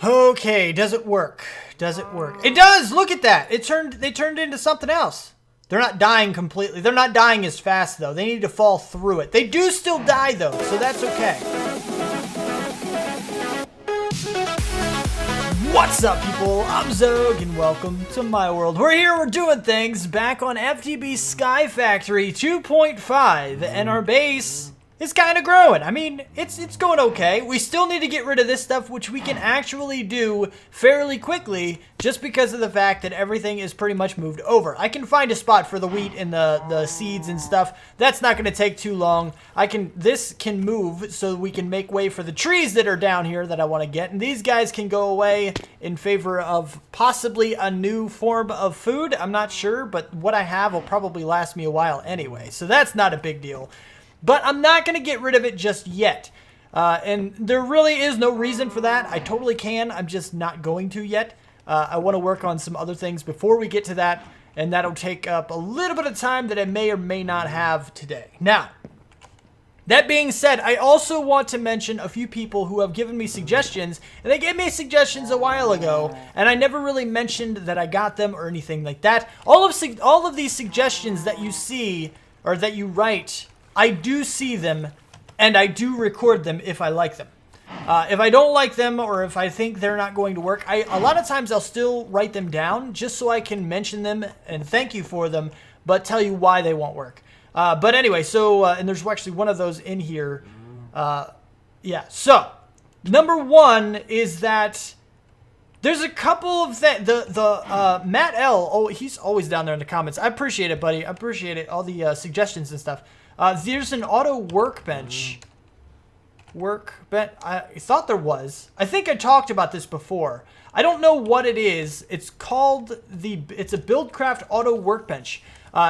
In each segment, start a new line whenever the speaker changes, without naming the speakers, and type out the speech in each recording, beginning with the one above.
Okay, does it work? Does it work? It does! Look at that! They turned into something else. They're not dying completely. They're not dying as fast, though. They need to fall through it. They do still die, though, so that's okay. What's up, people? I'm Xogue, and welcome to my world. We're doing things back on FTB SkyFactory 2.5, and our base is kind of growing. I mean, it's going okay. We still need to get rid of this stuff, which we can actually do fairly quickly, just because of the fact that everything is pretty much moved over. I can find a spot for the wheat and the seeds and stuff. That's not going to take too long. This can move so we can make way for the trees that are down here that I want to get, and these guys can go away in favor of possibly a new form of food. I'm not sure, but what I have will probably last me a while anyway, so that's not a big deal. But I'm not going to get rid of it just yet. And there really is no reason for that. I totally can. I'm just not going to yet. I want to work on some other things before we get to that. And that'll take up a little bit of time that I may or may not have today. Now, that being said, I also want to mention a few people who have given me suggestions. And they gave me suggestions a while ago. And I never really mentioned that I got them or anything like that. All of these suggestions that you see or that you write, I do see them, and I do record them if I like them. If I don't like them, or if I think they're not going to work, a lot of times I'll still write them down, just so I can mention them and thank you for them, but tell you why they won't work. But anyway, so, and there's actually one of those in here. Yeah, so, number one is that there's a couple of Matt L, oh, he's always down there in the comments. I appreciate it, buddy. I appreciate it, all the suggestions and stuff. There's an auto workbench. I thought there was. I think I talked about this before. I don't know what it is. It's called it's a BuildCraft auto workbench,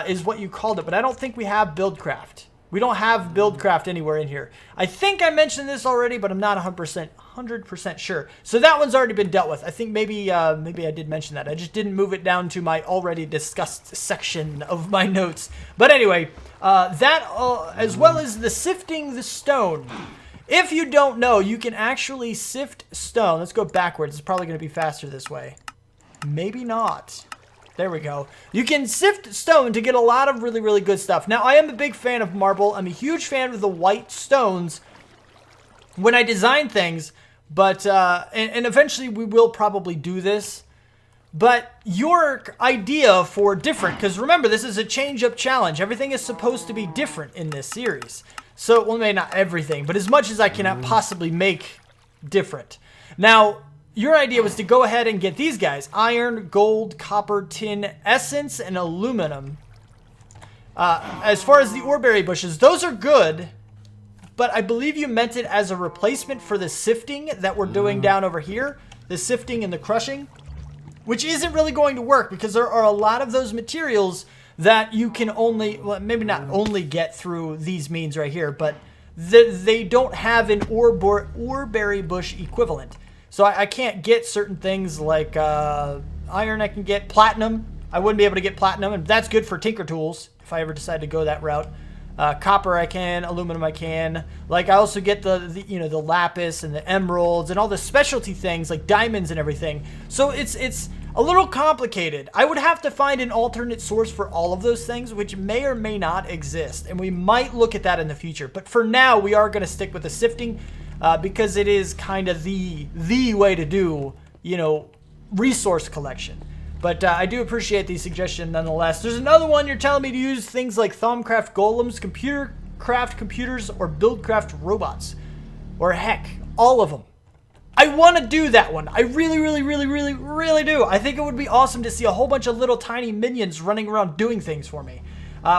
is what you called it. But I don't think we have BuildCraft. We don't have BuildCraft anywhere in here. I think I mentioned this already, but I'm not 100% sure. So that one's already been dealt with. I think maybe I did mention that. I just didn't move it down to my already discussed section of my notes. But anyway, as well as the sifting the stone. If you don't know, you can actually sift stone. Let's go backwards. It's probably going to be faster this way. Maybe not. There we go. You can sift stone to get a lot of really, really good stuff. Now, I am a big fan of marble. I'm a huge fan of the white stones when I design things. But, and eventually we will probably do this. But your idea for different, because remember, this is a change-up challenge. Everything is supposed to be different in this series. So, well, maybe not everything, but as much as I can possibly make different. Now, your idea was to go ahead and get these guys. Iron, gold, copper, tin, essence, and aluminum. As far as the oreberry bushes, those are good. But I believe you meant it as a replacement for the sifting that we're doing down over here. The sifting and the crushing. Which isn't really going to work because there are a lot of those materials that you can only, well, maybe not only get through these means right here. But they don't have an oreberry bush equivalent. So I can't get certain things like iron. I can get platinum. I wouldn't be able to get platinum, and that's good for tinker tools if I ever decide to go that route. Copper I can, aluminum I can. Like I also get the lapis and the emeralds and all the specialty things like diamonds and everything. So it's a little complicated. I would have to find an alternate source for all of those things, which may or may not exist, and we might look at that in the future. But for now, we are going to stick with the sifting. Because it is kind of the way to do, resource collection. But I do appreciate the suggestion nonetheless. There's another one. You're telling me to use things like Thaumcraft golems, ComputerCraft computers, or BuildCraft robots. Or heck, all of them. I want to do that one. I really, really, really, really, really do. I think it would be awesome to see a whole bunch of little tiny minions running around doing things for me.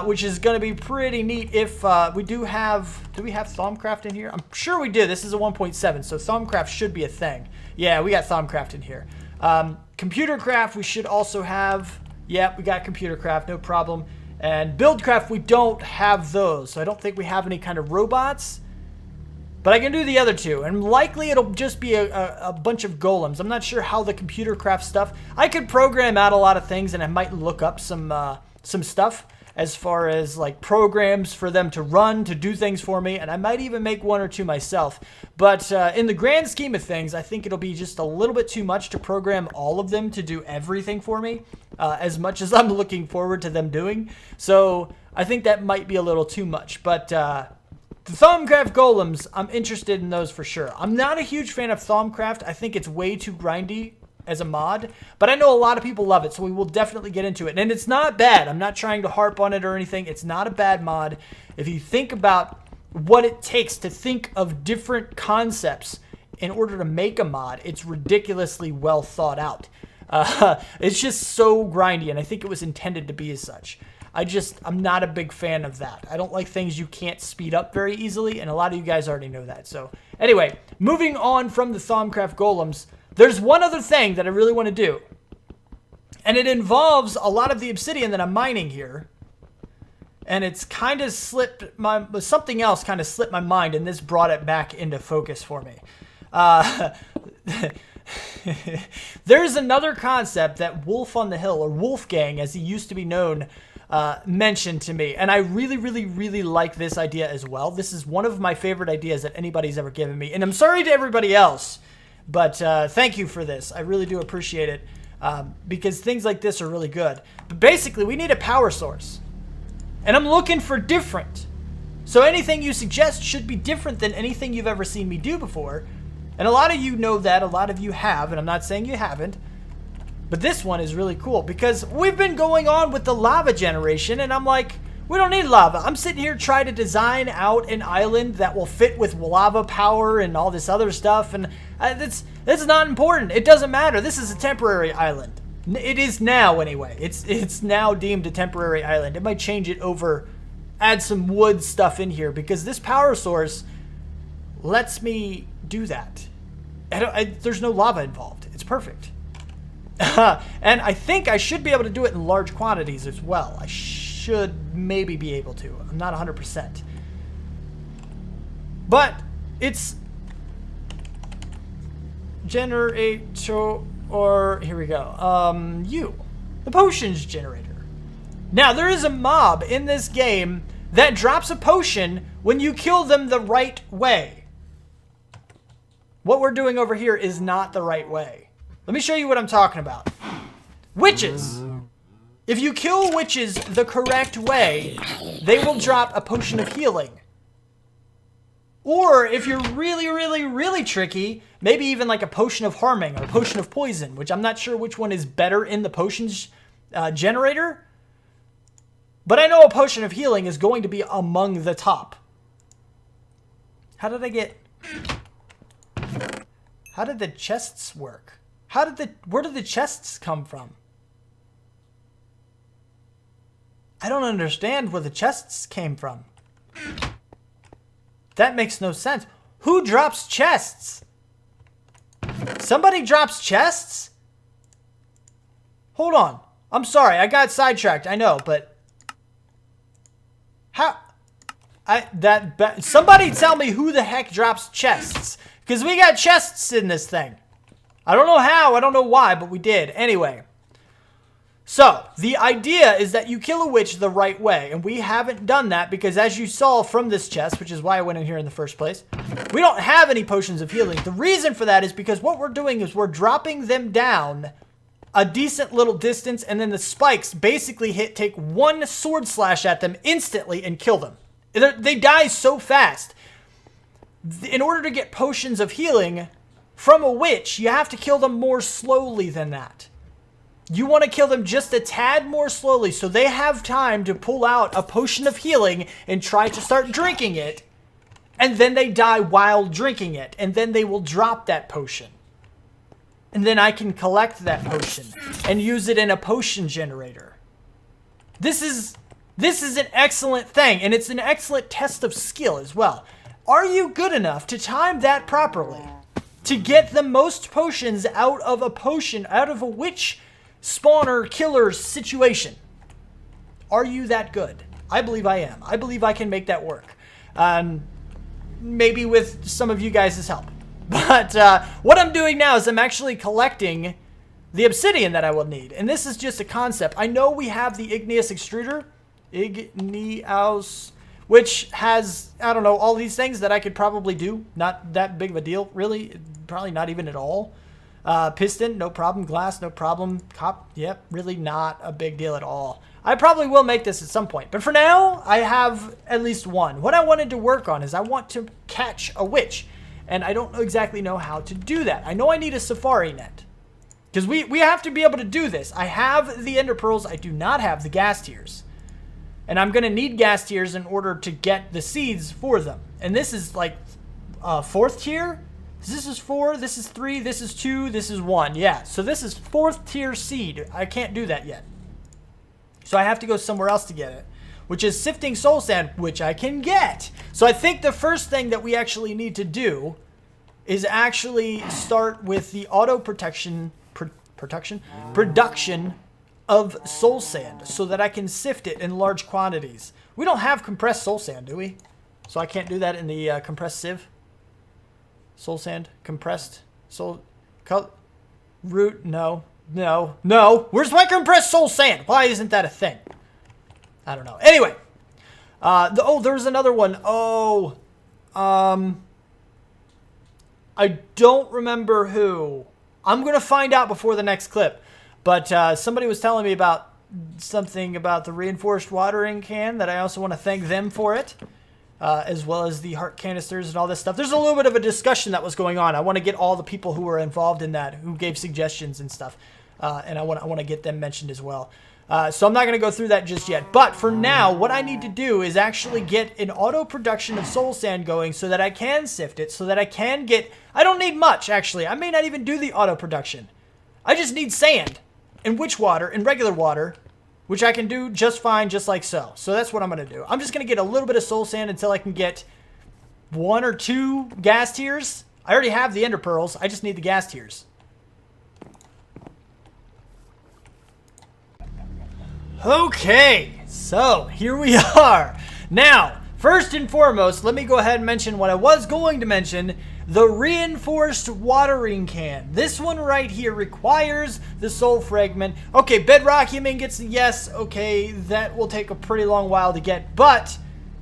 Which is going to be pretty neat if we do we have Thaumcraft in here? I'm sure we do. This is a 1.7, so Thaumcraft should be a thing. Yeah, we got Thaumcraft in here. ComputerCraft we should also have. Yeah, we got ComputerCraft, no problem. And BuildCraft, we don't have those, so I don't think we have any kind of robots. But I can do the other two, and likely it'll just be a bunch of golems. I'm not sure how the ComputerCraft stuff. I could program out a lot of things, and I might look up some stuff. as far as like programs for them to run, to do things for me, and I might even make 1 or 2 myself. But in the grand scheme of things, I think it'll be just a little bit too much to program all of them to do everything for me, as much as I'm looking forward to them doing. So I think that might be a little too much. But the Thaumcraft golems, I'm interested in those for sure. I'm not a huge fan of Thaumcraft. I think it's way too grindy as a mod, but I know a lot of people love it, so we will definitely get into it. And it's not bad. I'm not trying to harp on it or anything. It's not a bad mod. If you think about what it takes to think of different concepts in order to make a mod, it's ridiculously well thought out. It's just so grindy, and I think it was intended to be as such. I'm not a big fan of that. I don't like things you can't speed up very easily, and a lot of you guys already know that. So anyway, moving on from the Thaumcraft golems, there's one other thing that I really want to do, and it involves a lot of the obsidian that I'm mining here, and it's kind of something else kind of slipped my mind, and this brought it back into focus for me. There's another concept that Wolf on the Hill, or Wolfgang as he used to be known, mentioned to me, and I really, really, really like this idea as well. This is one of my favorite ideas that anybody's ever given me, and I'm sorry to everybody else, but thank you for this. I really do appreciate it, because things like this are really good. But basically, we need a power source, and I'm looking for different. So anything you suggest should be different than anything you've ever seen me do before, and a lot of you know that, a lot of you have, and I'm not saying you haven't. But this one is really cool because we've been going on with the lava generation, and I'm like, we don't need lava. I'm sitting here trying to design out an island that will fit with lava power and all this other stuff, and that's not important. It doesn't matter. This is a temporary island. It is now anyway. It's now deemed a temporary island. It might change it over, add some wood stuff in here because this power source lets me do that. There's no lava involved. It's perfect. And I think I should be able to do it in large quantities as well. I should maybe be able to. I'm not 100%. But it's generator, or here we go. The potions generator. Now, there is a mob in this game that drops a potion when you kill them the right way. What we're doing over here is not the right way. Let me show you what I'm talking about. Witches. If you kill witches the correct way, they will drop a potion of healing. Or if you're really, really, really tricky, maybe even like a potion of harming or a potion of poison, which I'm not sure which one is better in the potions generator. But I know a potion of healing is going to be among the top. How did the chests work? Where did the chests come from? I don't understand where the chests came from. That makes no sense. Who drops chests? Somebody drops chests? Hold on. I'm sorry, I got sidetracked. I know, but how? Somebody tell me who the heck drops chests, because we got chests in this thing. I don't know how, I don't know why, but we did. Anyway. So, the idea is that you kill a witch the right way, and we haven't done that because as you saw from this chest, which is why I went in here in the first place, we don't have any potions of healing. The reason for that is because what we're doing is we're dropping them down a decent little distance, and then the spikes basically take one sword slash at them instantly and kill them. They die so fast. In order to get potions of healing from a witch, you have to kill them more slowly than that. You want to kill them just a tad more slowly so they have time to pull out a potion of healing and try to start drinking it, and then they die while drinking it, and then they will drop that potion. And then I can collect that potion and use it in a potion generator. This is an excellent thing, and it's an excellent test of skill as well. Are you good enough to time that properly to get the most potions out of a witch spawner killer situation? Are you that good? I believe I am. I believe I can make that work. Maybe with some of you guys' help. But what I'm doing now is I'm actually collecting the obsidian that I will need. And this is just a concept. I know we have the igneous extruder. igneous, which has, I don't know, all these things that I could probably do. Not that big of a deal, really. Probably not even at all. Piston, no problem. Glass, no problem. Cop, yep, really not a big deal at all. I probably will make this at some point. But for now, I have at least one. What I wanted to work on is I want to catch a witch. And I don't exactly know how to do that. I know I need a safari net. Because we have to be able to do this. I have the ender pearls. I do not have the gas tiers. And I'm going to need gas tiers in order to get the seeds for them. And this is like 4th tier. This is 4, this is 3, this is 2, this is 1. Yeah, so this is 4th tier seed. I can't do that yet. So I have to go somewhere else to get it. Which is sifting soul sand, which I can get. So I think the first thing that we actually need to do is actually start with the auto production of soul sand so that I can sift it in large quantities. We don't have compressed soul sand, do we? So I can't do that in the compressed sieve. Soul sand, compressed, soul, root, no. Where's my compressed soul sand? Why isn't that a thing? I don't know. Anyway, there was another one. I don't remember who. I'm going to find out before the next clip. But somebody was telling me about something about the reinforced watering can that I also want to thank them for it. As well as the heart canisters and all this stuff. There's a little bit of a discussion that was going on. I want to get all the people who were involved in that, who gave suggestions and stuff. And I want to get them mentioned as well. So I'm not going to go through that just yet. But for now, what I need to do is actually get an auto production of soul sand going so that I can sift it, so that I can get... I don't need much, actually. I may not even do the auto production. I just need sand and witch water and regular water, which I can do just fine, just like so. So that's what I'm going to do. I'm just going to get a little bit of soul sand until I can get 1 or 2 gas tiers. I already have the ender pearls. I just need the gas tiers. Okay, so here we are. Now, first and foremost, let me go ahead and mention what I was going to mention. The reinforced watering can. This one right here requires the soul fragment. Okay, bedrock human gets the yes. Okay, that will take a pretty long while to get, but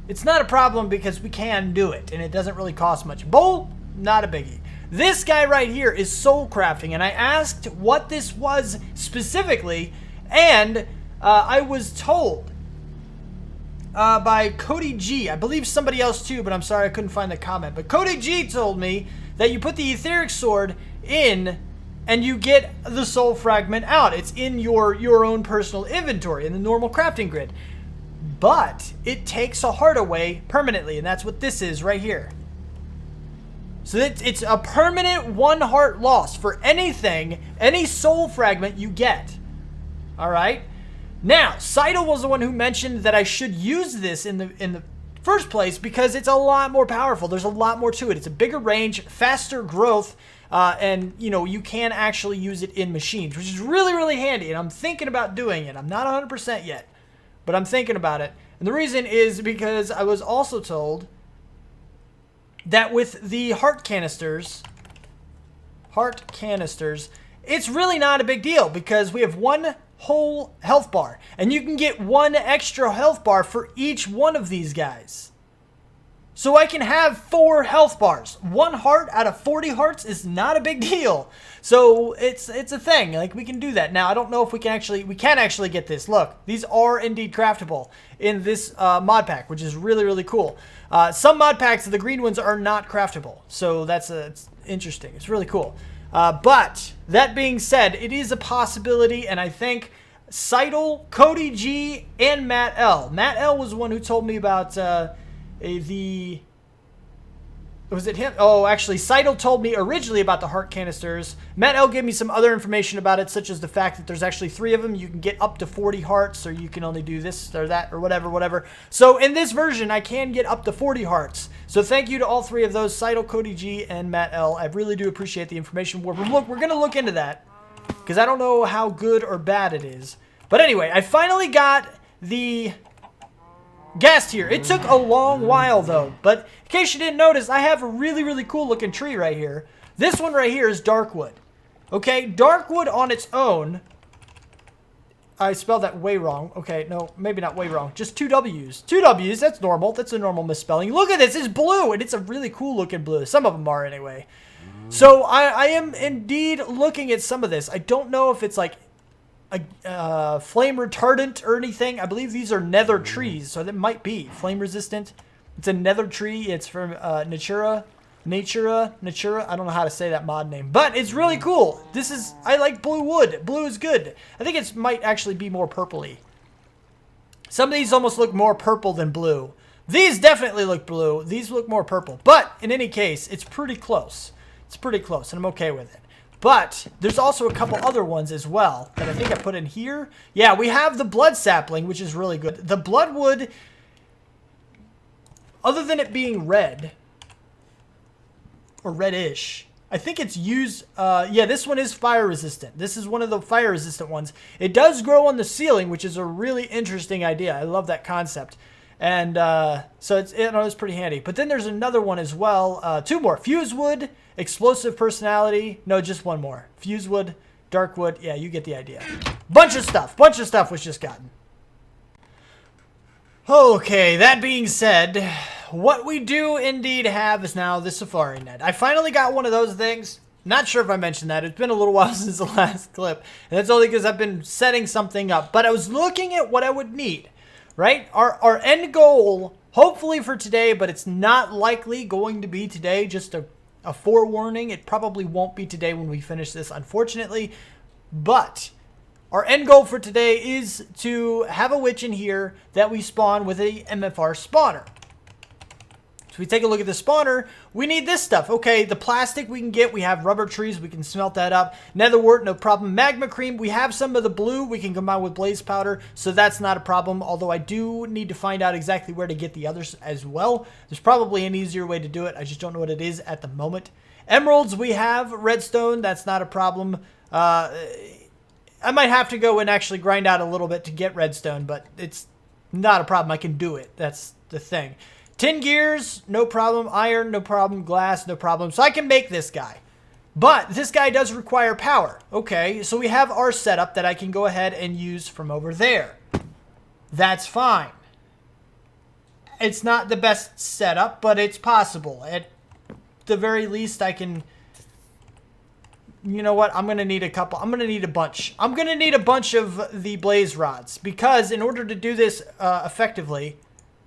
it's not a problem because we can do it and it doesn't really cost much. Bowl, not a biggie. This guy right here is soul crafting, and I asked what this was specifically, and I was told by Cody G. I believe somebody else too, but I'm sorry I couldn't find the comment. But Cody G told me that you put the etheric sword in and you get the soul fragment out. It's in your own personal inventory in the normal crafting grid. But it takes a heart away permanently, and that's what this is right here. So it's a permanent 1 heart loss for anything, any soul fragment you get. Alright? Now, Seidel was the one who mentioned that I should use this in the first place because it's a lot more powerful. There's a lot more to it. It's a bigger range, faster growth, and you can actually use it in machines, which is really, really handy. And I'm thinking about doing it. I'm not 100% yet, but I'm thinking about it. And the reason is because I was also told that with the heart canisters, it's really not a big deal because we have 1 whole health bar, and you can get 1 extra health bar for each one of these guys. So I can have 4 health bars. 1 heart out of 40 hearts is not a big deal. So it's a thing. Like, we can do that. Now, I don't know if we can actually get this. Look, these are indeed craftable in this mod pack, which is really, really cool. Some mod packs, the green ones, are not craftable. So it's interesting. It's really cool. But that being said, it is a possibility, and I think Seidel, Cody G, and Matt L. Matt L was the one who told me about was it him? Oh, actually, Seidel told me originally about the heart canisters. Matt L gave me some other information about it, such as the fact that there's actually 3 of them. You can get up to 40 hearts, or you can only do this or that or whatever. So in this version, I can get up to 40 hearts. So thank you to all 3 of those, Seidel, Cody G, and Matt L. I really do appreciate the information. We're going to look into that because I don't know how good or bad it is. But anyway, I finally got the gas tier. It took a long while though, but in case you didn't notice, I have a really, really cool looking tree right here. This one right here is darkwood. Okay, darkwood on its own I spelled that way wrong. Okay, no, maybe not way wrong. Just 2 W's. 2 W's, that's normal. That's a normal misspelling. Look at this, it's blue, and it's a really cool looking blue. Some of them are anyway. So I am indeed looking at some of this. I don't know if it's like a flame retardant or anything. I believe these are nether trees, so that might be flame resistant. It's a nether tree. It's from Natura. I don't know how to say that mod name, but it's really cool. I like blue wood. Blue is good. I think it might actually be more purpley. Some of these almost look more purple than blue. These definitely look blue. These look more purple, but in any case, it's pretty close. It's pretty close, and I'm okay with it. But there's also a couple other ones as well that I think I put in here. Yeah, we have the blood sapling, which is really good. The bloodwood, other than it being red, or reddish, I think it's used, yeah, this one is fire resistant. This is one of the fire resistant ones. It does grow on the ceiling, which is a really interesting idea. I love that concept. And so it's pretty handy. But then there's another one as well. 2 more. Fuse wood, explosive personality. No, just 1 more. Fuse wood, dark wood. Yeah, you get the idea. Bunch of stuff was just gotten. Okay, that being said, what we do indeed have is now the safari net. I finally got one of those things. Not sure if I mentioned that. It's been a little while since the last clip. And that's only because I've been setting something up. But I was looking at what I would need. Right? Our end goal, hopefully for today, but it's not likely going to be today. Just a forewarning. It probably won't be today when we finish this, unfortunately. But our end goal for today is to have a witch in here that we spawn with a MFR spawner. So we take a look at the spawner. We need this stuff. Okay, the plastic we can get. We have rubber trees. We can smelt that up. Netherwort, no problem. Magma cream. We have some of the blue. We can combine with blaze powder. So that's not a problem. Although I do need to find out exactly where to get the others as well. There's probably an easier way to do it. I just don't know what it is at the moment. Emeralds, we have. Redstone, that's not a problem. I might have to go and actually grind out a little bit to get redstone. But it's not a problem. I can do it. That's the thing. Tin gears, no problem. Iron, no problem. Glass, no problem. So I can make this guy. But this guy does require power. Okay, so we have our setup that I can go ahead and use from over there. That's fine. It's not the best setup, but it's possible. At the very least, I can... You know what? I'm going to need a couple. I'm going to need a bunch. I'm going to need a bunch of the blaze rods. Because in order to do this effectively...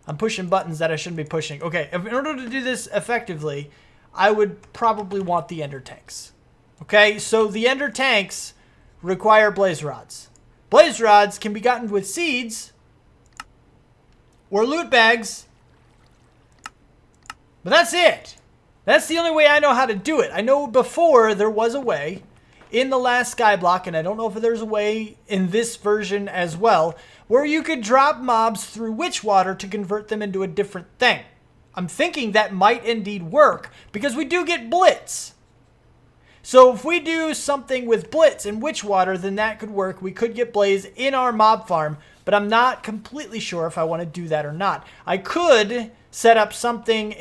I'm pushing buttons that I shouldn't be pushing. Okay, in order to do this effectively, I would probably want the ender tanks. Okay, so the ender tanks require blaze rods. Blaze rods can be gotten with seeds or loot bags, but that's it. That's the only way I know how to do it. I know before there was a way in the last Skyblock, and I don't know if there's a way in this version as well, where you could drop mobs through witch water to convert them into a different thing. I'm thinking that might indeed work, because we do get blitz. So if we do something with blitz and witch water, then that could work. We could get blaze in our mob farm, but I'm not completely sure if I want to do that or not. I could set up something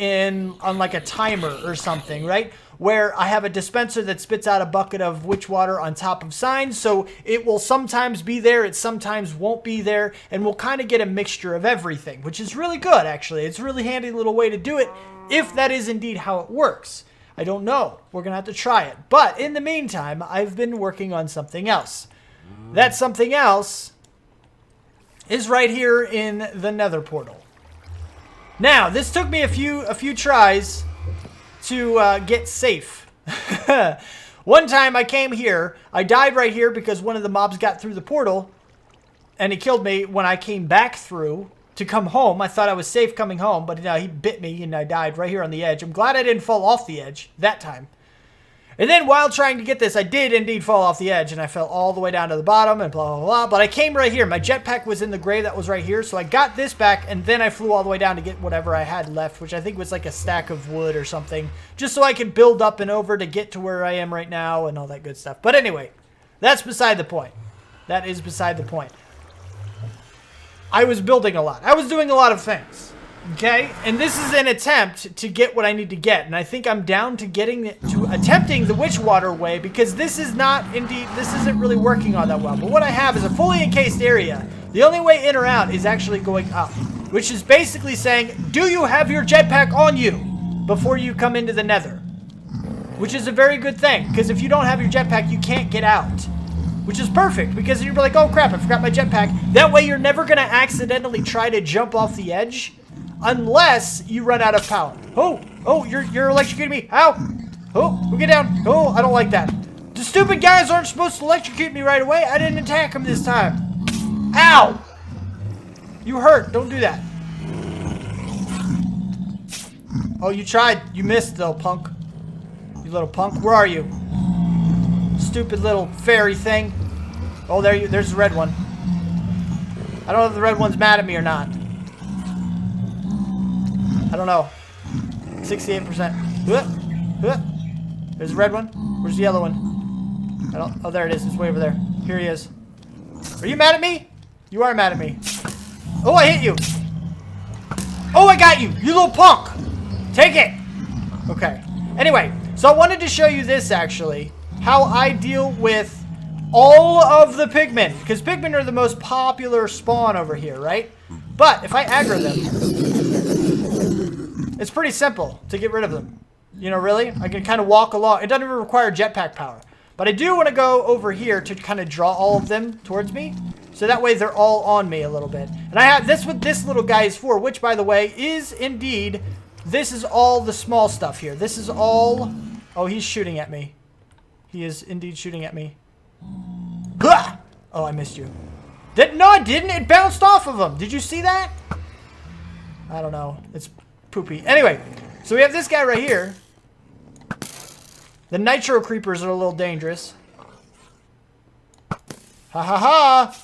on like a timer or something, right? Where I have a dispenser that spits out a bucket of witch water on top of signs, so it will sometimes be there, it sometimes won't be there, and we'll kind of get a mixture of everything, which is really good, actually. It's a really handy little way to do it, if that is indeed how it works. I don't know. We're going to have to try it. But in the meantime, I've been working on something else. That something else is right here in the Nether portal. Now, this took me a few tries to get safe. One time I came here, I died right here because one of the mobs got through the portal and he killed me when I came back through to come home. I thought I was safe coming home, but he bit me and I died right here on the edge. I'm glad I didn't fall off the edge that time. And then while trying to get this, I did indeed fall off the edge and I fell all the way down to the bottom and blah, blah, blah. But I came right here. My jetpack was in the grave that was right here. So I got this back and then I flew all the way down to get whatever I had left, which I think was like a stack of wood or something, just so I could build up and over to get to where I am right now and all that good stuff. But anyway, that's beside the point. That is beside the point. I was building a lot. I was doing a lot of things. Okay, and this is an attempt to get what I need to get, and I think I'm down to attempting the witch waterway, because this isn't really working all that well. But what I have is a fully encased area. The only way in or out is actually going up, which is basically saying, do you have your jetpack on you before you come into the nether? Which is a very good thing, because if you don't have your jetpack, you can't get out. Which is perfect, because you're like, oh crap, I forgot my jetpack. That way you're never going to accidentally try to jump off the edge, unless you run out of power. Oh, you're electrocuting me. Ow. Oh, get down. Oh, I don't like that. The stupid guys aren't supposed to electrocute me right away. I didn't attack them this time. Ow. You hurt. Don't do that. Oh, you tried. You missed, though, punk. You little punk. Where are you? Stupid little fairy thing. Oh, there's the red one. I don't know if the red one's mad at me or not. I don't know. 68%. There's the red one. Where's the yellow one? Oh, there it is. It's way over there. Here he is. Are you mad at me? You are mad at me. Oh, I hit you. Oh, I got you. You little punk. Take it. Okay. Anyway, so I wanted to show you this, actually. How I deal with all of the pigmen. Because pigmen are the most popular spawn over here, right? But if I aggro them... it's pretty simple to get rid of them. You know, really? I can kind of walk along. It doesn't even require jetpack power. But I do want to go over here to kind of draw all of them towards me. So that way they're all on me a little bit. And I have this what this little guy is for, which, by the way, is indeed... this is all the small stuff here. This is all... oh, he's shooting at me. He is indeed shooting at me. Ah! Oh, I missed you. No, I didn't. It bounced off of him. Did you see that? I don't know. It's... poopy. Anyway, so we have this guy right here. The nitro creepers are a little dangerous. Ha ha ha!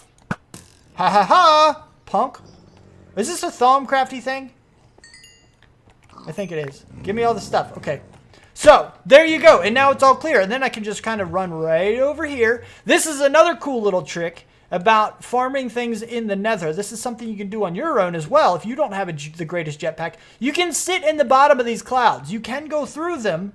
Ha ha ha! Punk. Is this a Thaumcrafty thing? I think it is. Give me all the stuff. Okay. So, there you go. And now it's all clear. And then I can just kind of run right over here. This is another cool little trick about farming things in the nether. This is something you can do on your own as well. If you don't have the greatest jetpack, you can sit in the bottom of these clouds. You can go through them,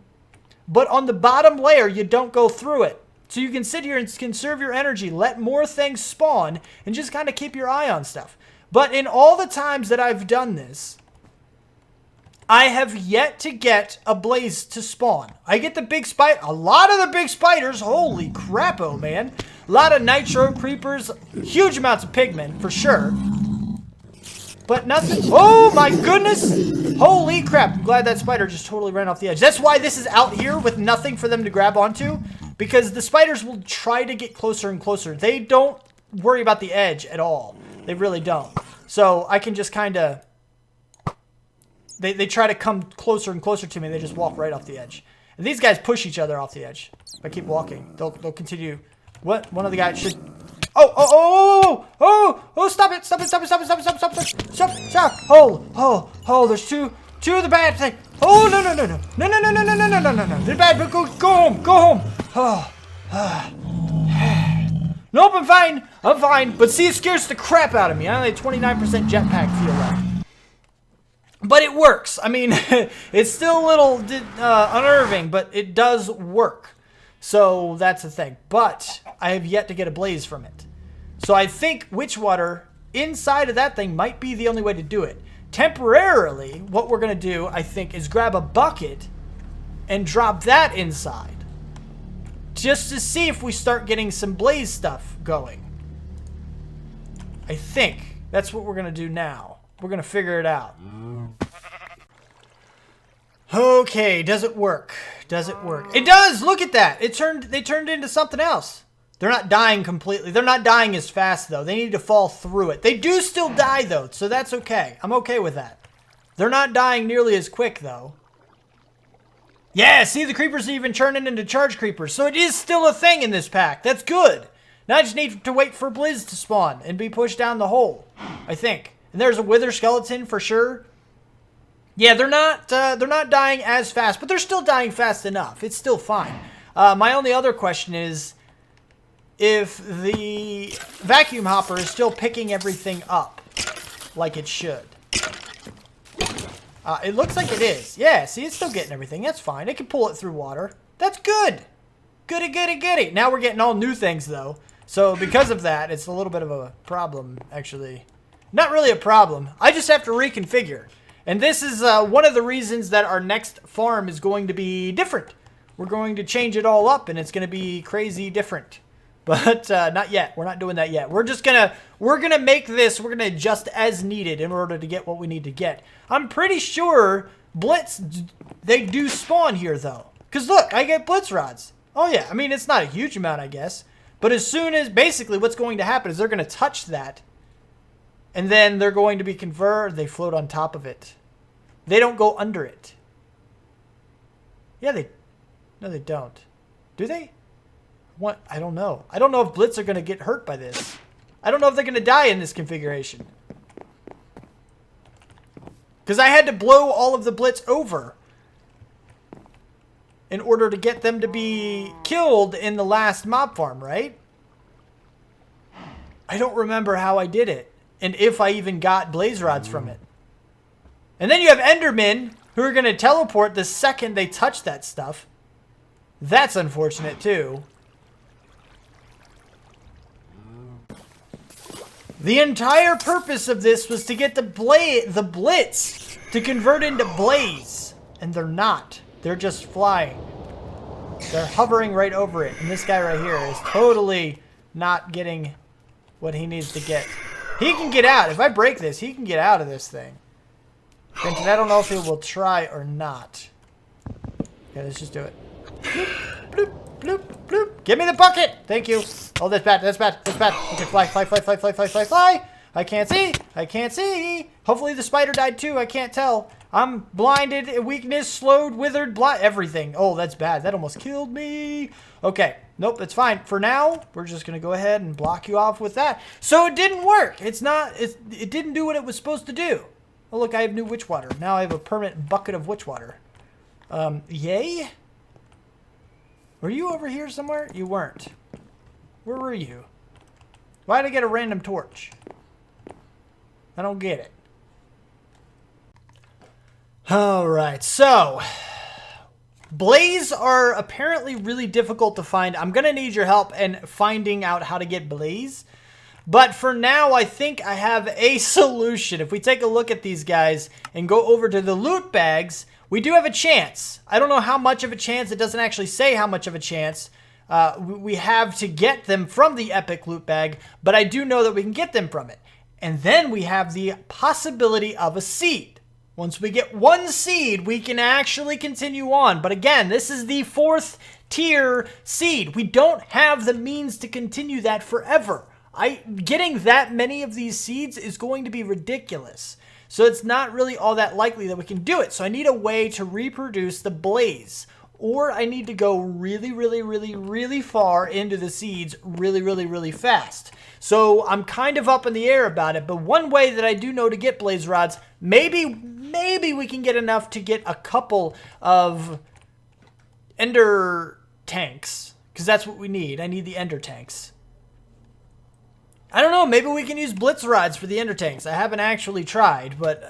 but on the bottom layer, you don't go through it. So you can sit here and conserve your energy, let more things spawn, and just kind of keep your eye on stuff. But in all the times that I've done this, I have yet to get a blaze to spawn. I get the big spider, a lot of the big spiders. Holy crap-o, man. A lot of nitro creepers, huge amounts of pigmen, for sure. But nothing. Oh, my goodness. Holy crap. I'm glad that spider just totally ran off the edge. That's why this is out here with nothing for them to grab onto. Because the spiders will try to get closer and closer. They don't worry about the edge at all. They really don't. So I can just kind of... They try to come closer and closer to me. They just walk right off the edge. And these guys push each other off the edge. If I keep walking, they'll continue. What? One of the guys should... Oh, stop it. Stop. Oh, there's two of the bad thing. Oh, no. They're bad, but go home. Oh. Nope, I'm fine. But see, it scares the crap out of me. I only have 29% jetpack feel left. But it works. I mean, it's still a little unnerving, but it does work. So that's the thing. But I have yet to get a blaze from it. So I think witch water inside of that thing might be the only way to do it. Temporarily, what we're going to do, I think, is grab a bucket and drop that inside. Just to see if we start getting some blaze stuff going. I think that's what we're going to do now. We're going to figure it out. Okay, does it work? Does it work? It does! Look at that! They turned into something else. They're not dying completely. They're not dying as fast, though. They need to fall through it. They do still die, though, so that's okay. I'm okay with that. They're not dying nearly as quick, though. Yeah, see, the creepers are even turning into charge creepers, so it is still a thing in this pack. That's good. Now I just need to wait for Blizz to spawn and be pushed down the hole, I think. And there's a wither skeleton for sure. Yeah, they're not dying as fast, but they're still dying fast enough. It's still fine. My only other question is if the vacuum hopper is still picking everything up like it should. It looks like it is. Yeah, see, it's still getting everything. That's fine. It can pull it through water. That's good. Goody, goody, goody. Now we're getting all new things, though. So because of that, it's a little bit of a problem, actually. Not really a problem. I just have to reconfigure. And this is one of the reasons that our next farm is going to be different. We're going to change it all up, and it's going to be crazy different. But not yet. We're not doing that yet. We're gonna make this, we're gonna adjust as needed in order to get what we need to get. I'm pretty sure Blitz, they do spawn here, though. Because look, I get Blitz rods. Oh yeah, I mean, it's not a huge amount, I guess. But as soon as, basically what's going to happen is they're going to touch that. And then they're going to be converted. They float on top of it. They don't go under it. Yeah, no, they don't. Do they? What? I don't know. I don't know if Blitz are going to get hurt by this. I don't know if they're going to die in this configuration. Because I had to blow all of the Blitz over in order to get them to be killed in the last mob farm, right? I don't remember how I did it. And if I even got blaze rods from it. And then you have Endermen who are going to teleport the second they touch that stuff. That's unfortunate too. The entire purpose of this was to get the Blitz to convert into blaze. And they're not. They're just flying. They're hovering right over it. And this guy right here is totally not getting what he needs to get. He can get out. If I break this, he can get out of this thing. Granted, I don't know if he will try or not. Okay, let's just do it. Bloop, bloop, bloop, bloop. Give me the bucket! Thank you. Oh, that's bad. That's bad. That's bad. Okay, fly, fly, fly, fly, fly, fly, fly, fly. I can't see. I can't see. Hopefully the spider died too. I can't tell. I'm blinded, weakness, slowed, withered, blind, everything. Oh, that's bad. That almost killed me. Okay. Nope, that's fine. For now, we're just going to go ahead and block you off with that. So it didn't work. It didn't do what it was supposed to do. Oh, look, I have new witch water. Now I have a permanent bucket of witch water. Yay? Were you over here somewhere? You weren't. Where were you? Why did I get a random torch? I don't get it. Alright, so blaze are apparently really difficult to find. I'm going to need your help in finding out how to get blaze. But for now, I think I have a solution. If we take a look at these guys and go over to the loot bags, we do have a chance. I don't know how much of a chance. It doesn't actually say how much of a chance we have to get them from the epic loot bag, but I do know that we can get them from it. And then we have the possibility of a seed. Once we get one seed, we can actually continue on. But again, this is the 4th tier seed. We don't have the means to continue that forever. Getting that many of these seeds is going to be ridiculous. So it's not really all that likely that we can do it. So I need a way to reproduce the blaze. Or I need to go really, really, really, really far into the seeds really, really, really fast. So I'm kind of up in the air about it. But one way that I do know to get blaze rods, maybe we can get enough to get a couple of ender tanks. Because that's what we need. I need the ender tanks. I don't know, maybe we can use blitz rods for the ender tanks. I haven't actually tried, but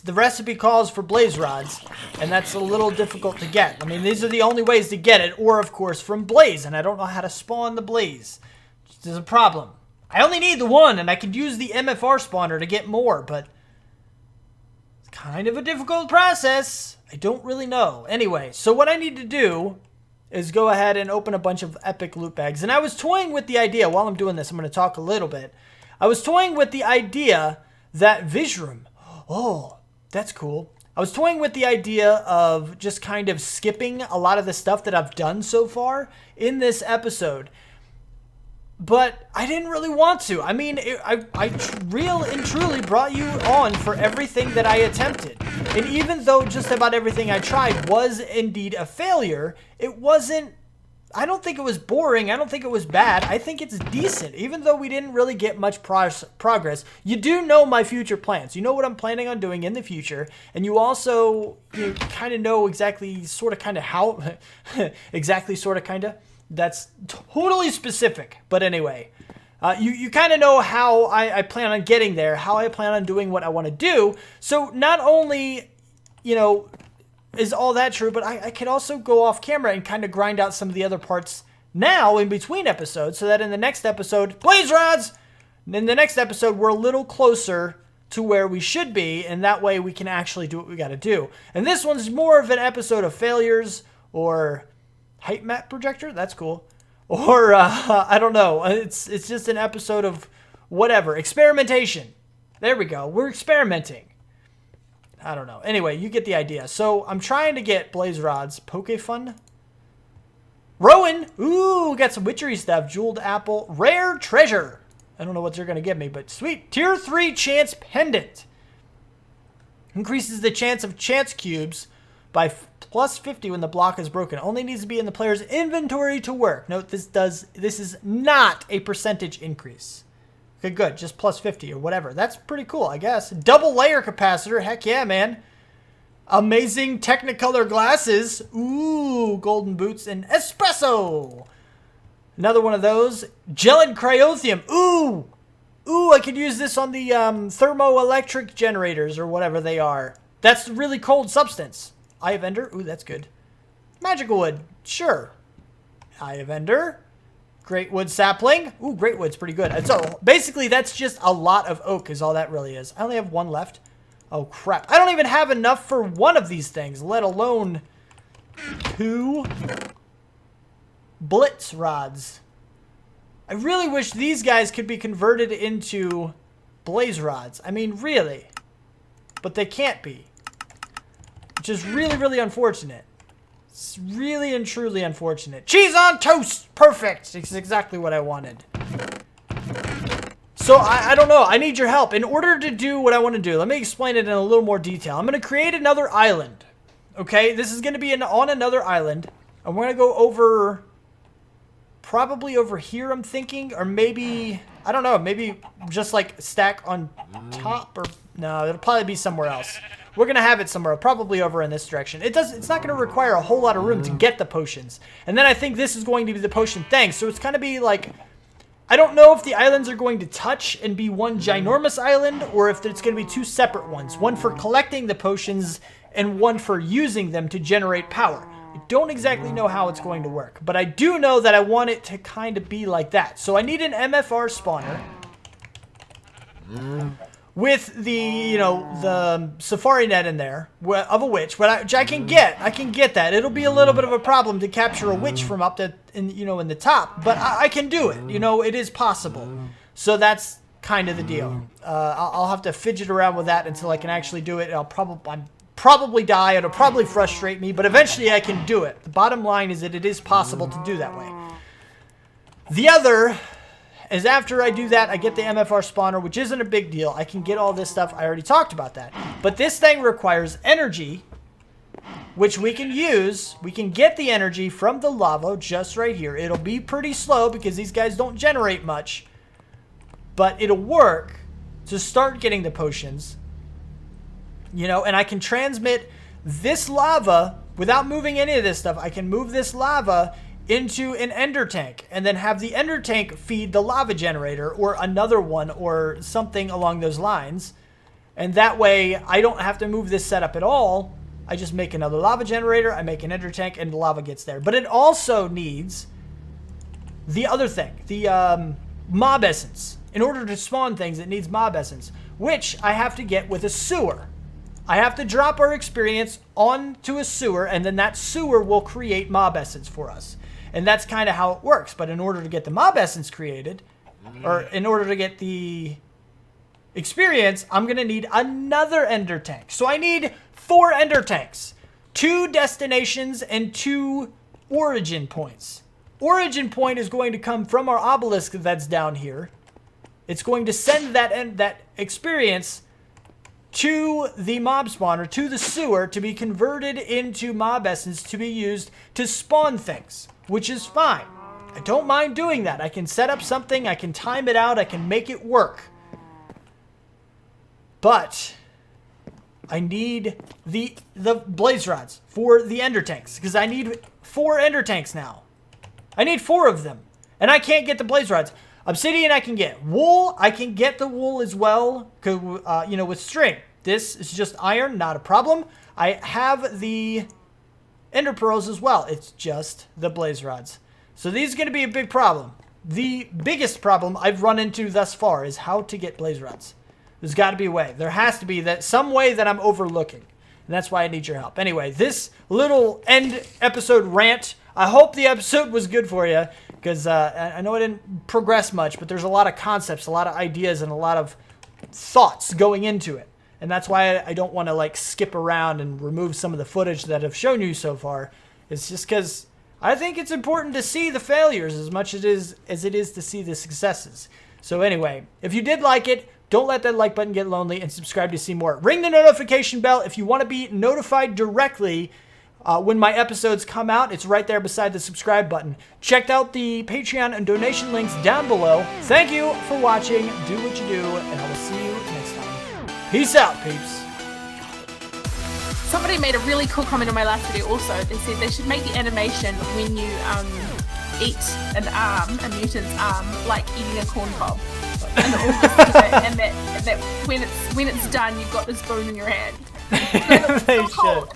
the recipe calls for blaze rods, and that's a little difficult to get. I mean, these are the only ways to get it, or of course from blaze, and I don't know how to spawn the blaze. There's a problem. I only need the one, and I could use the MFR spawner to get more, but it's kind of a difficult process. I don't really know. Anyway, so what I need to do is go ahead and open a bunch of epic loot bags. And I was toying with the idea, while I'm doing this, I'm going to talk a little bit. I was toying with the idea that Vishram, oh, that's cool. I was toying with the idea of just kind of skipping a lot of the stuff that I've done so far in this episode. But I didn't really want to. I mean, I real and truly brought you on for everything that I attempted. And even though just about everything I tried was indeed a failure, it wasn't, I don't think it was boring. I don't think it was bad. I think it's decent. Even though we didn't really get much progress, you do know my future plans. You know what I'm planning on doing in the future. And you also kind of know exactly sort of kind of how, exactly sort of kind of. That's totally specific. But anyway, you kind of know how I plan on getting there, how I plan on doing what I want to do. So not only you know, is all that true, but I could also go off camera and kind of grind out some of the other parts now in between episodes so that in the next episode, blaze rods! In the next episode, we're a little closer to where we should be, and that way we can actually do what we got to do. And this one's more of an episode of failures or height map projector. That's cool. Or I don't know. It's just an episode of whatever. Experimentation. There we go. We're experimenting. I don't know. Anyway, you get the idea. So I'm trying to get blaze rods. Poke Fun. Rowan. Ooh, got some witchery stuff. Jeweled apple. Rare treasure. I don't know what they're going to give me, but sweet. Tier 3 chance pendant. Increases the chance of chance cubes by plus 50 when the block is broken. Only needs to be in the player's inventory to work. Note this is not a percentage increase. Okay, good. Just plus 50 or whatever. That's pretty cool, I guess. Double layer capacitor. Heck yeah, man. Amazing Technicolor glasses. Ooh, golden boots and espresso. Another one of those. Gelid cryothium. Ooh. Ooh, I could use this on the thermoelectric generators or whatever they are. That's really cold substance. Eye of Ender. Ooh, that's good. Magical wood. Sure. Eye of Ender. Great wood sapling. Ooh, great wood's pretty good. So basically, that's just a lot of oak is all that really is. I only have one left. Oh, crap. I don't even have enough for one of these things, let alone 2 blitz rods. I really wish these guys could be converted into blaze rods. I mean, really. But they can't be. Which is really, really unfortunate. It's really and truly unfortunate. Cheese on toast! Perfect! It's exactly what I wanted. So, I don't know. I need your help. In order to do what I want to do, let me explain it in a little more detail. I'm going to create another island. Okay? This is going to be on another island. And we're going to go over... Probably over here, I'm thinking. Or maybe... I don't know. Maybe just like stack on top or... No, it'll probably be somewhere else. We're going to have it somewhere, probably over in this direction. It's not going to require a whole lot of room to get the potions. And then I think this is going to be the potion thing. So it's going to be like... I don't know if the islands are going to touch and be one ginormous island, or if it's going to be 2 separate ones. One for collecting the potions, and one for using them to generate power. I don't exactly know how it's going to work, but I do know that I want it to kind of be like that. So I need an MFR spawner. With the, you know, the safari net in there of a witch, which I can get. I can get that. It'll be a little bit of a problem to capture a witch from up in the top, but I can do it. You know, it is possible. So that's kind of the deal. I'll have to fidget around with that until I can actually do it. I'll probably die. It'll probably frustrate me, but eventually I can do it. The bottom line is that it is possible to do that way. The other is after I do that, I get the MFR spawner, which isn't a big deal. I can get all this stuff. I already talked about that. But this thing requires energy, which we can use. We can get the energy from the lava just right here. It'll be pretty slow because these guys don't generate much. But it'll work to start getting the potions. You know, and I can transmit this lava without moving any of this stuff. I can move this lava into an ender tank and then have the ender tank feed the lava generator or another one or something along those lines. And that way I don't have to move this setup at all. I just make another lava generator, I make an ender tank, and the lava gets there. But it also needs the other thing, the mob essence. In order to spawn things, it needs mob essence, which I have to get with a sewer. I have to drop our experience onto a sewer, and then that sewer will create mob essence for us. And that's kind of how it works. But in order to get the mob essence created, or in order to get the experience, I'm going to need another ender tank. So I need 4 ender tanks, 2 destinations, and 2 origin points. Origin point is going to come from our obelisk that's down here. It's going to send that experience to the mob spawner, to the sewer, to be converted into mob essence to be used to spawn things, which is fine. I don't mind doing that. I can set up something, I can time it out, I can make it work. But I need the blaze rods for the ender tanks, because I need 4 ender tanks now. I need 4 of them, and I can't get the blaze rods. Obsidian I can get. Wool, I can get the wool as well, you know, with string. This is just iron, not a problem. I have the ender pearls as well. It's just the blaze rods. So these are going to be a big problem. The biggest problem I've run into thus far is how to get blaze rods. There's got to be a way. There has to be some way that I'm overlooking. And that's why I need your help. Anyway, this little end episode rant, I hope the episode was good for you. Because I know I didn't progress much, but there's a lot of concepts, a lot of ideas, and a lot of thoughts going into it. And that's why I don't want to like skip around and remove some of the footage that I've shown you so far. It's just because I think it's important to see the failures as much as it is to see the successes. So anyway, if you did like it, don't let that like button get lonely, and subscribe to see more. Ring the notification bell if you want to be notified directly when my episodes come out. It's right there beside the subscribe button. Check out the Patreon and donation links down below. Thank you for watching. Do what you do, and I will see you next time. Peace out, peeps.
Somebody made a really cool comment on my last video also. They said they should make the animation when you eat an arm, a mutant's arm, like eating a corn cob. And that when it's done, you've got this bone in your hand.
They should.